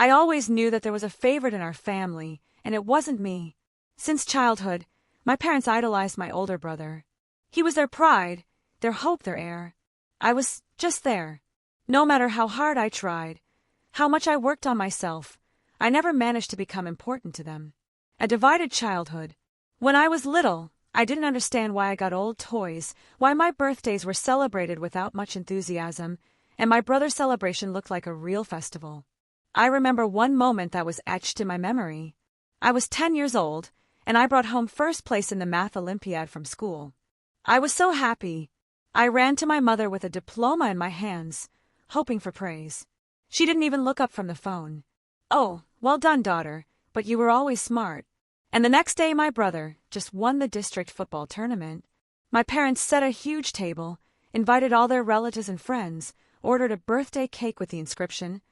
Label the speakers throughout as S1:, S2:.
S1: I always knew that there was a favorite in our family, and it wasn't me. Since childhood, my parents idolized my older brother. He was their pride, their hope, their heir. I was just there. No matter how hard I tried, how much I worked on myself, I never managed to become important to them. A divided childhood. When I was little, I didn't understand why I got old toys, why my birthdays were celebrated without much enthusiasm, and my brother's celebration looked like a real festival. I remember one moment that was etched in my memory. I was 10 years old, and I brought home first place in the math Olympiad from school. I was so happy. I ran to my mother with a diploma in my hands, hoping for praise. She didn't even look up from the phone. "Oh, well done, daughter, but you were always smart." And the next day my brother just won the district football tournament. My parents set a huge table, invited all their relatives and friends, ordered a birthday cake with the inscription,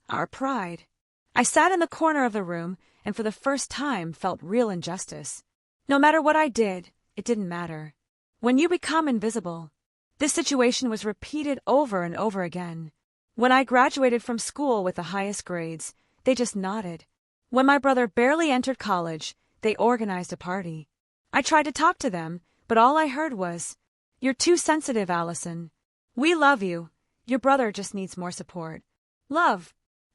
S1: "Our Pride." I sat in the corner of the room and for the first time felt real injustice. No matter what I did, it didn't matter. When you become invisible, this situation was repeated over and over again. When I graduated from school with the highest grades, they just nodded. When my brother barely entered college, they organized a party. I tried to talk to them, but all I heard was, "You're too sensitive, Allison. We love you. Your brother just needs more support." Love.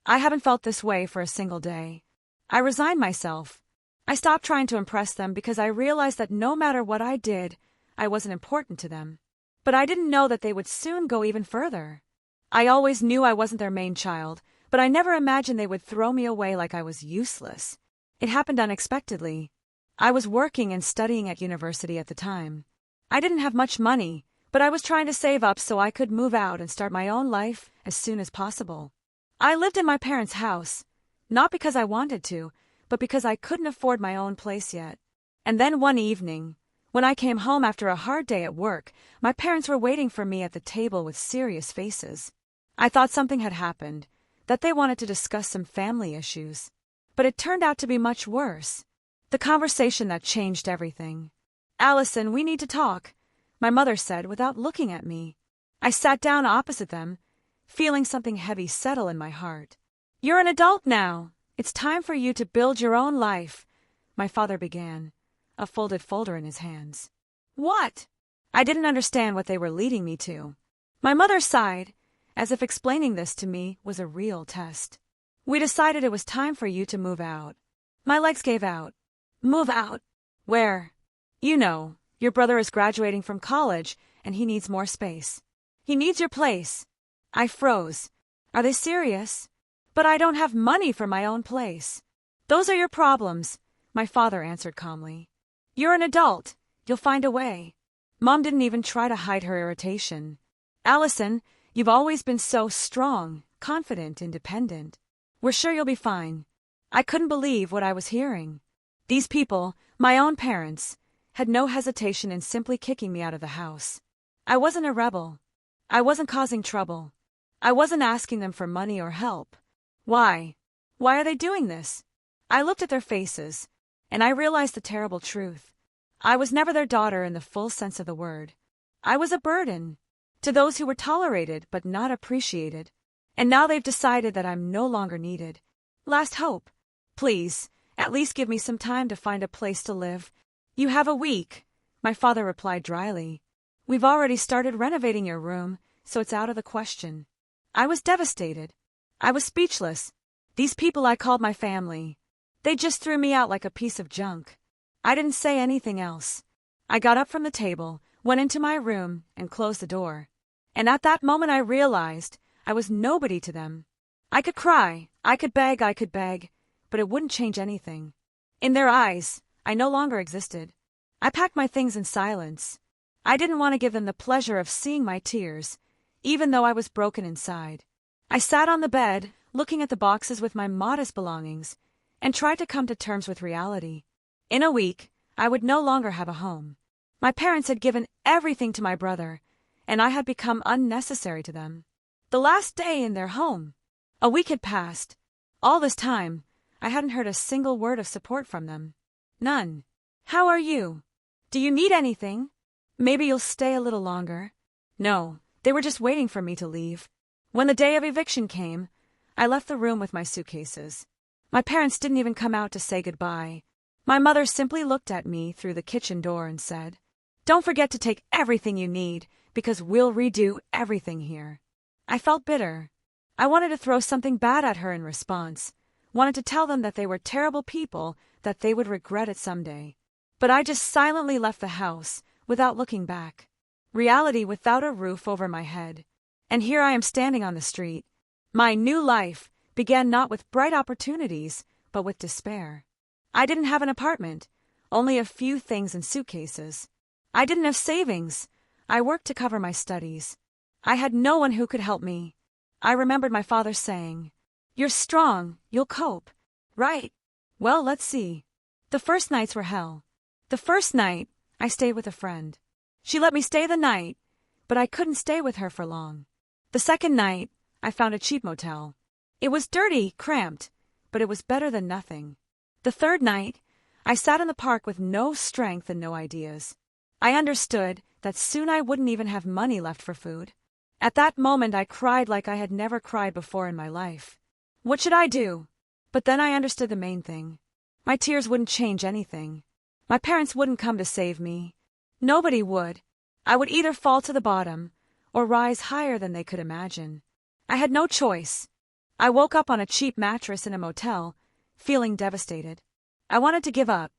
S1: I haven't felt this way for a single day. I resigned myself. I stopped trying to impress them because I realized that no matter what I did, I wasn't important to them. But I didn't know that they would soon go even further. I always knew I wasn't their main child, but I never imagined they would throw me away like I was useless. It happened unexpectedly. I was working and studying at university at the time. I didn't have much money, but I was trying to save up so I could move out and start my own life as soon as possible. I lived in my parents' house, not because I wanted to, but because I couldn't afford my own place yet. And then one evening, when I came home after a hard day at work, my parents were waiting for me at the table with serious faces. I thought something had happened, that they wanted to discuss some family issues. But it turned out to be much worse. The conversation that changed everything. "Allison, we need to talk," my mother said without looking at me. I sat down opposite them, feeling something heavy settle in my heart. "You're an adult now. It's time for you to build your own life," my father began, a folded folder in his hands. "What?" I didn't understand what they were leading me to. My mother sighed, as if explaining this to me was a real test. "We decided it was time for you to move out." My legs gave out. "Move out? Where?" "You know, your brother is graduating from college and he needs more space. He needs your place." I froze. "Are they serious?" "But I don't have money for my own place." "Those are your problems," my father answered calmly. "You're an adult. You'll find a way." Mom didn't even try to hide her irritation. "Allison, you've always been so strong, confident, independent. We're sure you'll be fine." I couldn't believe what I was hearing. These people, my own parents, had no hesitation in simply kicking me out of the house. I wasn't a rebel. I wasn't causing trouble. I wasn't asking them for money or help. Why? Why are they doing this? I looked at their faces, and I realized the terrible truth. I was never their daughter in the full sense of the word. I was a burden to those who were tolerated but not appreciated. And now they've decided that I'm no longer needed. Last hope. Please, at least give me some time to find a place to live. "You have a week," my father replied dryly. "We've already started renovating your room, so it's out of the question." I was devastated. I was speechless. These people I called my family. They just threw me out like a piece of junk. I didn't say anything else. I got up from the table, went into my room, and closed the door. And at that moment I realized I was nobody to them. I could cry, I could beg, but it wouldn't change anything. In their eyes, I no longer existed. I packed my things in silence. I didn't want to give them the pleasure of seeing my tears, even though I was broken inside. I sat on the bed, looking at the boxes with my modest belongings, and tried to come to terms with reality. In a week, I would no longer have a home. My parents had given everything to my brother, and I had become unnecessary to them. The last day in their home. A week had passed. All this time, I hadn't heard a single word of support from them. None. "How are you? Do you need anything? Maybe you'll stay a little longer." No, they were just waiting for me to leave. When the day of eviction came, I left the room with my suitcases. My parents didn't even come out to say goodbye. My mother simply looked at me through the kitchen door and said, "Don't forget to take everything you need, because we'll redo everything here." I felt bitter. I wanted to throw something bad at her in response, wanted to tell them that they were terrible people, that they would regret it someday. But I just silently left the house, without looking back. Reality without a roof over my head. And here I am standing on the street. My new life began not with bright opportunities, but with despair. I didn't have an apartment, only a few things in suitcases. I didn't have savings. I worked to cover my studies. I had no one who could help me. I remembered my father saying, "You're strong, you'll cope." Right. Well, let's see. The first nights were hell. The first night, I stayed with a friend. She let me stay the night, but I couldn't stay with her for long. The second night, I found a cheap motel. It was dirty, cramped, but it was better than nothing. The third night, I sat in the park with no strength and no ideas. I understood that soon I wouldn't even have money left for food. At that moment, I cried like I had never cried before in my life. What should I do? But then I understood the main thing. My tears wouldn't change anything. My parents wouldn't come to save me. Nobody would. I would either fall to the bottom or rise higher than they could imagine. I had no choice. I woke up on a cheap mattress in a motel, feeling devastated. I wanted to give up.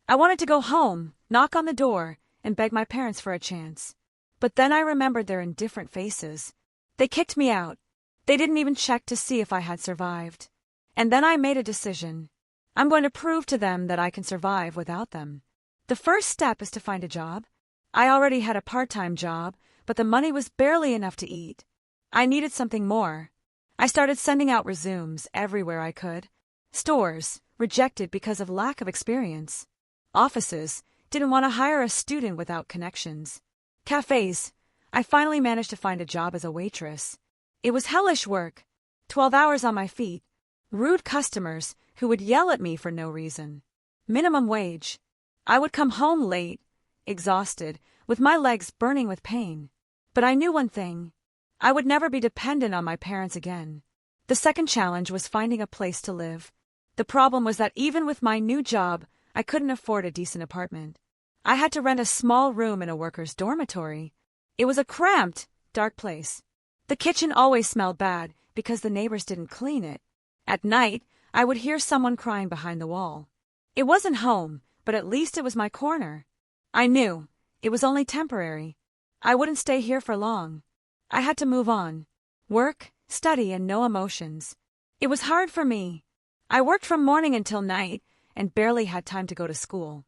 S1: I wanted to go home, knock on the door, and beg my parents for a chance. But then I remembered their indifferent faces. They kicked me out. They didn't even check to see if I had survived. And then I made a decision. I'm going to prove to them that I can survive without them. The first step is to find a job. I already had a part-time job, but the money was barely enough to eat. I needed something more. I started sending out resumes everywhere I could. Stores, rejected because of lack of experience. Offices, didn't want to hire a student without connections. Cafes, I finally managed to find a job as a waitress. It was hellish work. 12 hours on my feet. Rude customers who would yell at me for no reason. Minimum wage. I would come home late, exhausted, with my legs burning with pain. But I knew one thing. I would never be dependent on my parents again. The second challenge was finding a place to live. The problem was that even with my new job, I couldn't afford a decent apartment. I had to rent a small room in a worker's dormitory. It was a cramped, dark place. The kitchen always smelled bad because the neighbors didn't clean it. At night, I would hear someone crying behind the wall. It wasn't home, but at least it was my corner. I knew it was only temporary. I wouldn't stay here for long. I had to move on. Work, study, and no emotions. It was hard for me. I worked from morning until night and barely had time to go to school.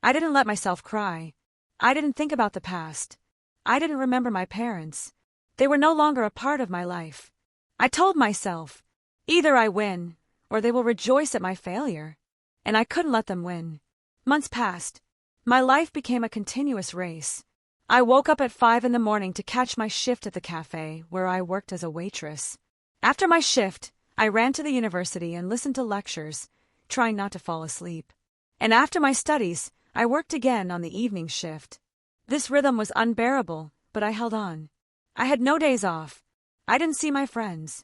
S1: I didn't let myself cry. I didn't think about the past. I didn't remember my parents. They were no longer a part of my life. I told myself, either I win, or they will rejoice at my failure. And I couldn't let them win. Months passed. My life became a continuous race. I woke up at 5 in the morning to catch my shift at the cafe where I worked as a waitress. After my shift, I ran to the university and listened to lectures, trying not to fall asleep. And after my studies, I worked again on the evening shift. This rhythm was unbearable, but I held on. I had no days off. I didn't see my friends.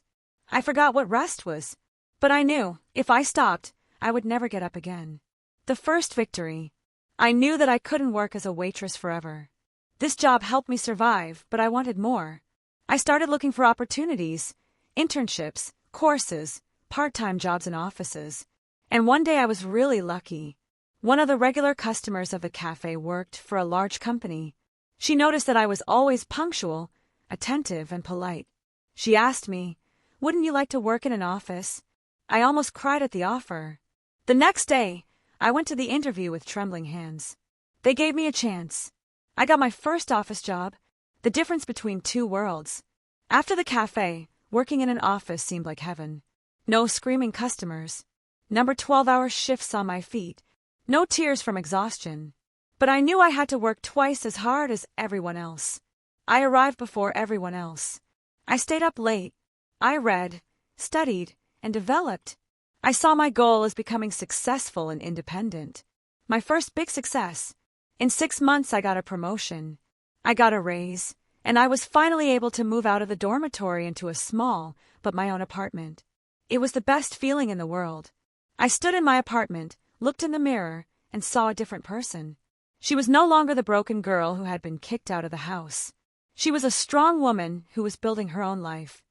S1: I forgot what rest was. But I knew, if I stopped, I would never get up again. The first victory. I knew that I couldn't work as a waitress forever. This job helped me survive, but I wanted more. I started looking for opportunities, internships, courses, part-time jobs in offices. And one day I was really lucky. One of the regular customers of the cafe worked for a large company. She noticed that I was always punctual, attentive, and polite. She asked me, "Wouldn't you like to work in an office?" I almost cried at the offer. The next day, I went to the interview with trembling hands. They gave me a chance. I got my first office job, the difference between two worlds. After the cafe, working in an office seemed like heaven. No screaming customers. Number 12-hour shifts on my feet. No tears from exhaustion. But I knew I had to work twice as hard as everyone else. I arrived before everyone else. I stayed up late. I read, studied, and developed. I saw my goal as becoming successful and independent. My first big success. In 6 months, I got a promotion. I got a raise, and I was finally able to move out of the dormitory into a small, but my own apartment. It was the best feeling in the world. I stood in my apartment, looked in the mirror, and saw a different person. She was no longer the broken girl who had been kicked out of the house. She was a strong woman who was building her own life.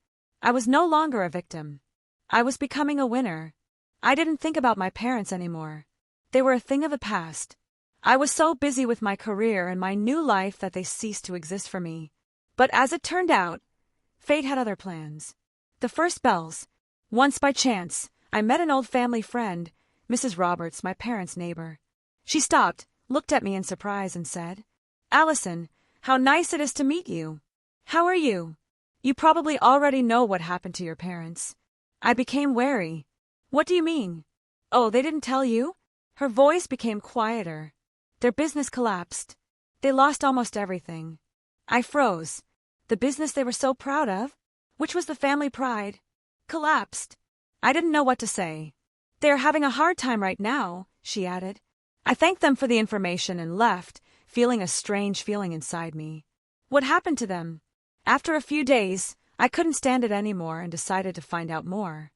S1: I was no longer a victim. I was becoming a winner. I didn't think about my parents anymore. They were a thing of the past. I was so busy with my career and my new life that they ceased to exist for me. But as it turned out, fate had other plans. The first bells. Once by chance, I met an old family friend, Mrs. Roberts, my parents' neighbor. She stopped, looked at me in surprise, and said, "Allison, how nice it is to meet you. How are you? You probably already know what happened to your parents." I became wary. "What do you mean?" "Oh, they didn't tell you?" Her voice became quieter. "Their business collapsed. They lost almost everything." I froze. The business they were so proud of, which was the family pride, collapsed. I didn't know what to say. "They are having a hard time right now," she added. I thanked them for the information and left, feeling a strange feeling inside me. What happened to them? After a few days, I couldn't stand it anymore and decided to find out more.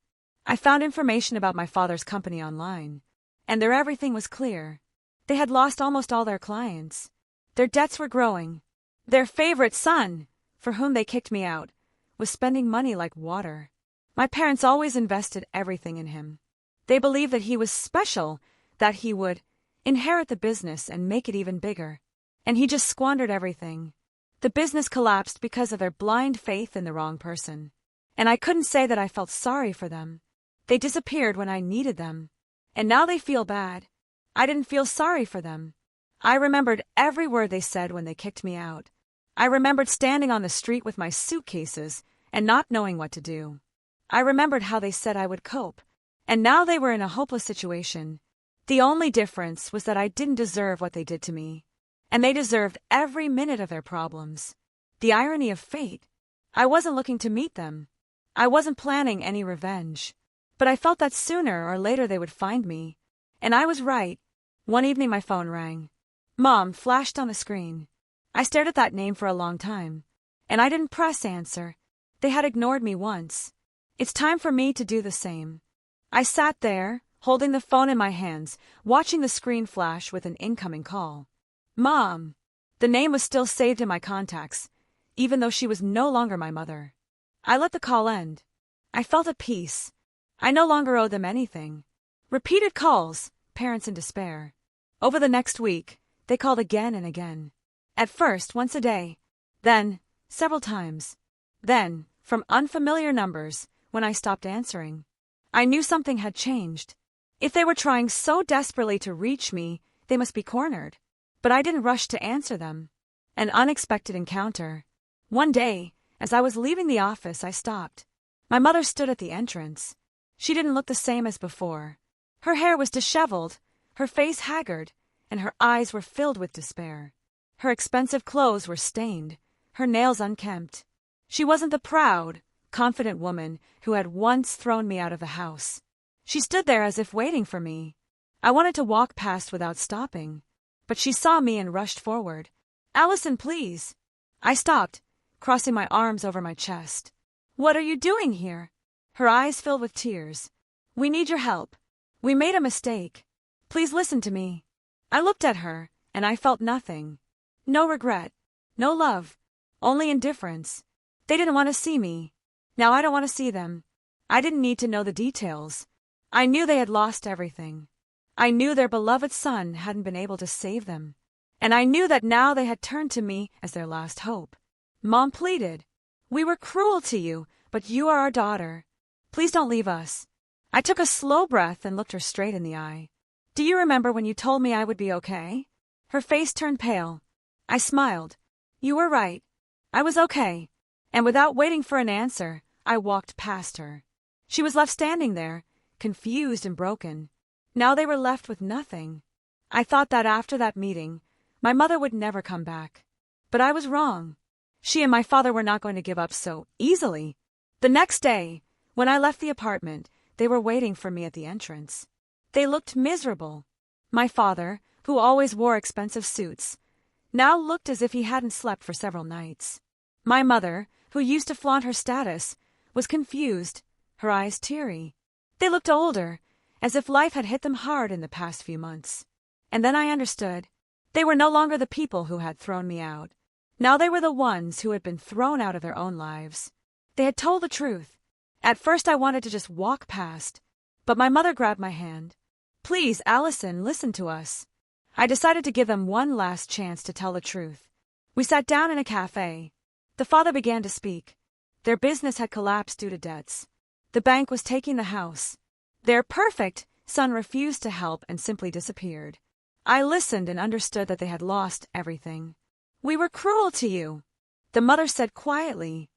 S1: I found information about my father's company online, and their everything was clear. They had lost almost all their clients. Their debts were growing. Their favorite son, for whom they kicked me out, was spending money like water. My parents always invested everything in him. They believed that he was special, that he would inherit the business and make it even bigger. And he just squandered everything. The business collapsed because of their blind faith in the wrong person. And I couldn't say that I felt sorry for them. They disappeared when I needed them. And now they feel bad. I didn't feel sorry for them. I remembered every word they said when they kicked me out. I remembered standing on the street with my suitcases and not knowing what to do. I remembered how they said I would cope. And now they were in a hopeless situation. The only difference was that I didn't deserve what they did to me. And they deserved every minute of their problems. The irony of fate. I wasn't looking to meet them. I wasn't planning any revenge. But I felt that sooner or later they would find me. And I was right. One evening my phone rang. Mom flashed on the screen. I stared at that name for a long time. And I didn't press answer. They had ignored me once. It's time for me to do the same. I sat there, holding the phone in my hands, watching the screen flash with an incoming call. Mom! The name was still saved in my contacts, even though she was no longer my mother. I let the call end. I felt at peace. I no longer owed them anything. Repeated calls, parents in despair. Over the next week, they called again and again. At first, once a day. Then, several times. Then, from unfamiliar numbers, when I stopped answering. I knew something had changed. If they were trying so desperately to reach me, they must be cornered. But I didn't rush to answer them. An unexpected encounter. One day, as I was leaving the office, I stopped. My mother stood at the entrance. She didn't look the same as before. Her hair was disheveled, her face haggard, and her eyes were filled with despair. Her expensive clothes were stained, her nails unkempt. She wasn't the proud, confident woman who had once thrown me out of the house. She stood there as if waiting for me. I wanted to walk past without stopping. But she saw me and rushed forward. Allison, please. I stopped, crossing my arms over my chest. What are you doing here? Her eyes filled with tears. We need your help. We made a mistake. Please listen to me. I looked at her, and I felt nothing. No regret. No love. Only indifference. They didn't want to see me. Now I don't want to see them. I didn't need to know the details. I knew they had lost everything. I knew their beloved son hadn't been able to save them. And I knew that now they had turned to me as their last hope. Mom pleaded. We were cruel to you, but you are our daughter. Please don't leave us. I took a slow breath and looked her straight in the eye. Do you remember when you told me I would be okay? Her face turned pale. I smiled. You were right. I was okay. And without waiting for an answer, I walked past her. She was left standing there, confused and broken. Now they were left with nothing. I thought that after that meeting, my mother would never come back. But I was wrong. She and my father were not going to give up so easily. The next day, when I left the apartment, they were waiting for me at the entrance. They looked miserable. My father, who always wore expensive suits, now looked as if he hadn't slept for several nights. My mother, who used to flaunt her status, was confused, her eyes teary. They looked older, as if life had hit them hard in the past few months. And then I understood. They were no longer the people who had thrown me out. Now they were the ones who had been thrown out of their own lives. They had told the truth. At first I wanted to just walk past, but my mother grabbed my hand. "Please, Allison, listen to us." I decided to give them one last chance to tell the truth. We sat down in a cafe. The father began to speak. Their business had collapsed due to debts. The bank was taking the house. Their perfect son refused to help and simply disappeared. I listened and understood that they had lost everything. "We were cruel to you," the mother said quietly.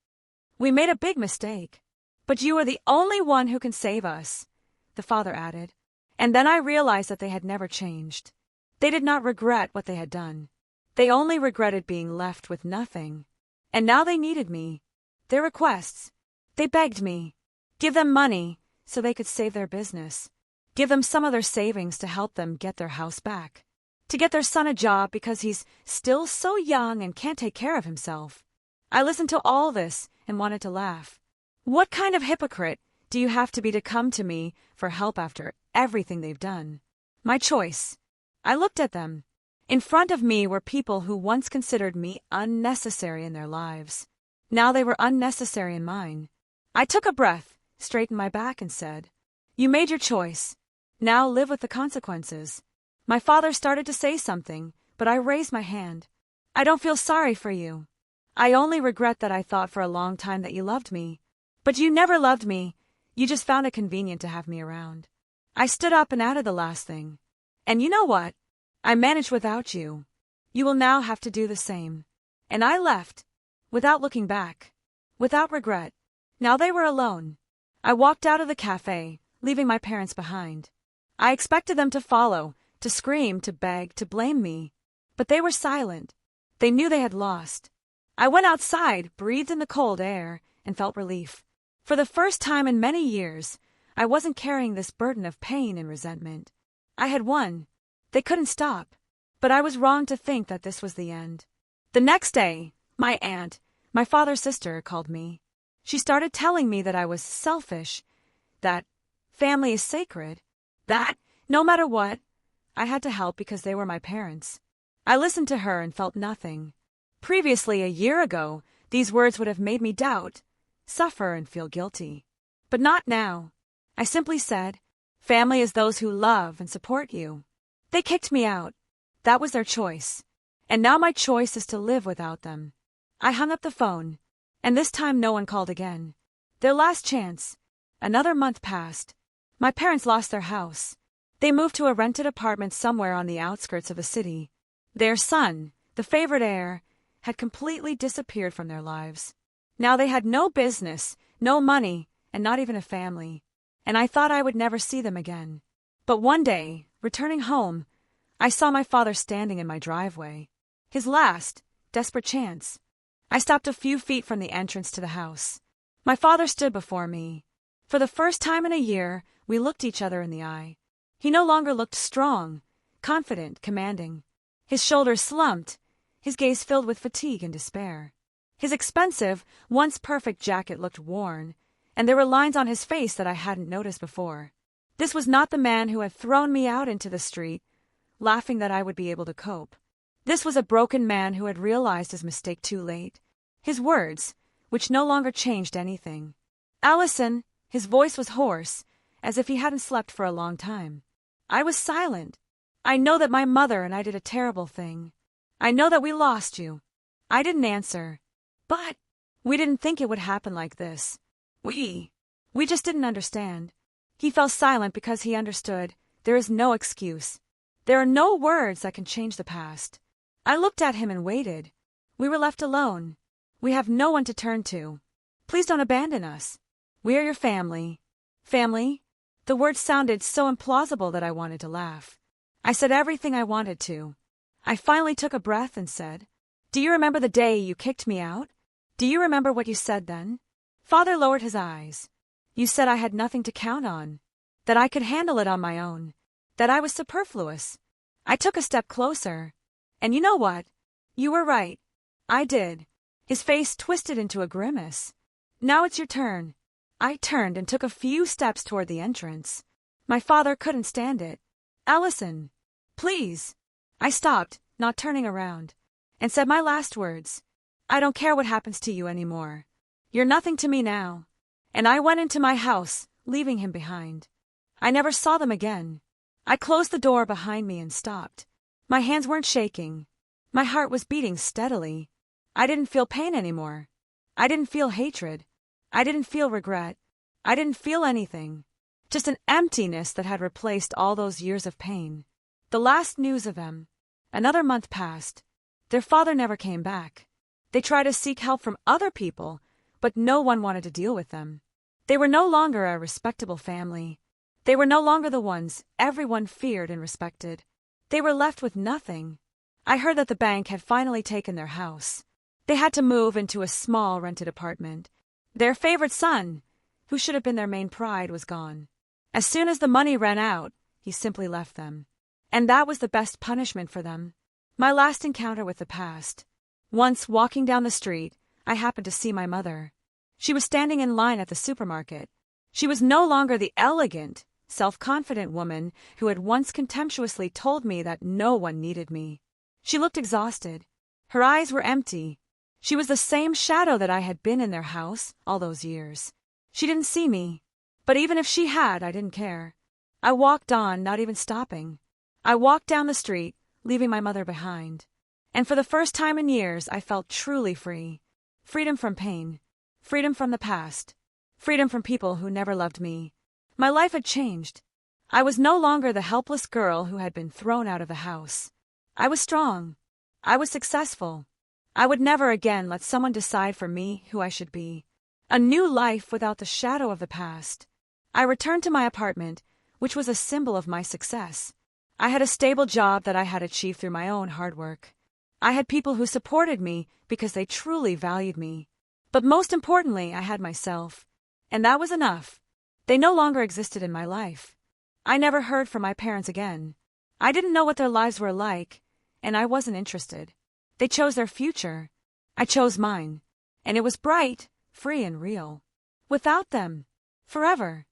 S1: "We made a big mistake. But you are the only one who can save us," the father added. And then I realized that they had never changed. They did not regret what they had done. They only regretted being left with nothing. And now they needed me. Their requests. They begged me. Give them money so they could save their business. Give them some of their savings to help them get their house back. To get their son a job because he's still so young and can't take care of himself. I listened to all this and wanted to laugh. What kind of hypocrite do you have to be to come to me for help after everything they've done? My choice. I looked at them. In front of me were people who once considered me unnecessary in their lives. Now they were unnecessary in mine. I took a breath, straightened my back, and said, "You made your choice. Now live with the consequences." My father started to say something, but I raised my hand. "I don't feel sorry for you. I only regret that I thought for a long time that you loved me. But you never loved me. You just found it convenient to have me around." I stood up and added the last thing. "And you know what? I managed without you. You will now have to do the same." And I left, without looking back, without regret. Now they were alone. I walked out of the cafe, leaving my parents behind. I expected them to follow, to scream, to beg, to blame me. But they were silent. They knew they had lost. I went outside, breathed in the cold air, and felt relief. For the first time in many years, I wasn't carrying this burden of pain and resentment. I had won. They couldn't stop. But I was wrong to think that this was the end. The next day, my aunt, my father's sister, called me. She started telling me that I was selfish, that family is sacred, that, no matter what, I had to help because they were my parents. I listened to her and felt nothing. Previously, a year ago, these words would have made me doubt, suffer, and feel guilty. But not now. I simply said, "Family is those who love and support you." They kicked me out. That was their choice. And now my choice is to live without them. I hung up the phone, and this time no one called again. Their last chance. Another month passed. My parents lost their house. They moved to a rented apartment somewhere on the outskirts of the city. Their son, the favorite heir, had completely disappeared from their lives. Now they had no business, no money, and not even a family. And I thought I would never see them again. But one day, returning home, I saw my father standing in my driveway. His last, desperate chance. I stopped a few feet from the entrance to the house. My father stood before me. For the first time in a year, we looked each other in the eye. He no longer looked strong, confident, commanding. His shoulders slumped, his gaze filled with fatigue and despair. His expensive, once perfect jacket looked worn, and there were lines on his face that I hadn't noticed before. This was not the man who had thrown me out into the street, laughing that I would be able to cope. This was a broken man who had realized his mistake too late. His words, which no longer changed anything. "Allison," his voice was hoarse, as if he hadn't slept for a long time. I was silent. "I know that my mother and I did a terrible thing. I know that we lost you." I didn't answer. "But we didn't think it would happen like this. We just didn't understand." He fell silent because he understood. There is no excuse. There are no words that can change the past. I looked at him and waited. We were left alone. We have no one to turn to. Please don't abandon us. We are your family. Family? The word sounded so implausible that I wanted to laugh. I said everything I wanted to. I finally took a breath and said, "Do you remember the day you kicked me out? Do you remember what you said then?" Father lowered his eyes. "You said I had nothing to count on, that I could handle it on my own, that I was superfluous." I took a step closer. "And you know what? You were right. I did." His face twisted into a grimace. "Now it's your turn. I turned and took a few steps toward the entrance. My father couldn't stand it. "Allison, please." I stopped, not turning around, and said my last words. "I don't care what happens to you anymore. You're nothing to me now." And I went into my house, leaving him behind. I never saw them again. I closed the door behind me and stopped. My hands weren't shaking. My heart was beating steadily. I didn't feel pain anymore. I didn't feel hatred. I didn't feel regret. I didn't feel anything. Just an emptiness that had replaced all those years of pain. The last news of them. Another month passed. Their father never came back. They tried to seek help from other people, but no one wanted to deal with them. They were no longer a respectable family. They were no longer the ones everyone feared and respected. They were left with nothing. I heard that the bank had finally taken their house. They had to move into a small rented apartment. Their favorite son, who should have been their main pride, was gone. As soon as the money ran out, he simply left them. And that was the best punishment for them. My last encounter with the past. Once, walking down the street, I happened to see my mother. She was standing in line at the supermarket. She was no longer the elegant, self-confident woman who had once contemptuously told me that no one needed me. She looked exhausted. Her eyes were empty. She was the same shadow that I had been in their house all those years. She didn't see me. But even if she had, I didn't care. I walked on, not even stopping. I walked down the street, leaving my mother behind. And for the first time in years, I felt truly free. Freedom from pain. Freedom from the past. Freedom from people who never loved me. My life had changed. I was no longer the helpless girl who had been thrown out of the house. I was strong. I was successful. I would never again let someone decide for me who I should be. A new life without the shadow of the past. I returned to my apartment, which was a symbol of my success. I had a stable job that I had achieved through my own hard work. I had people who supported me because they truly valued me. But most importantly, I had myself. And that was enough. They no longer existed in my life. I never heard from my parents again. I didn't know what their lives were like, and I wasn't interested. They chose their future. I chose mine. And it was bright, free, and real. Without them. Forever.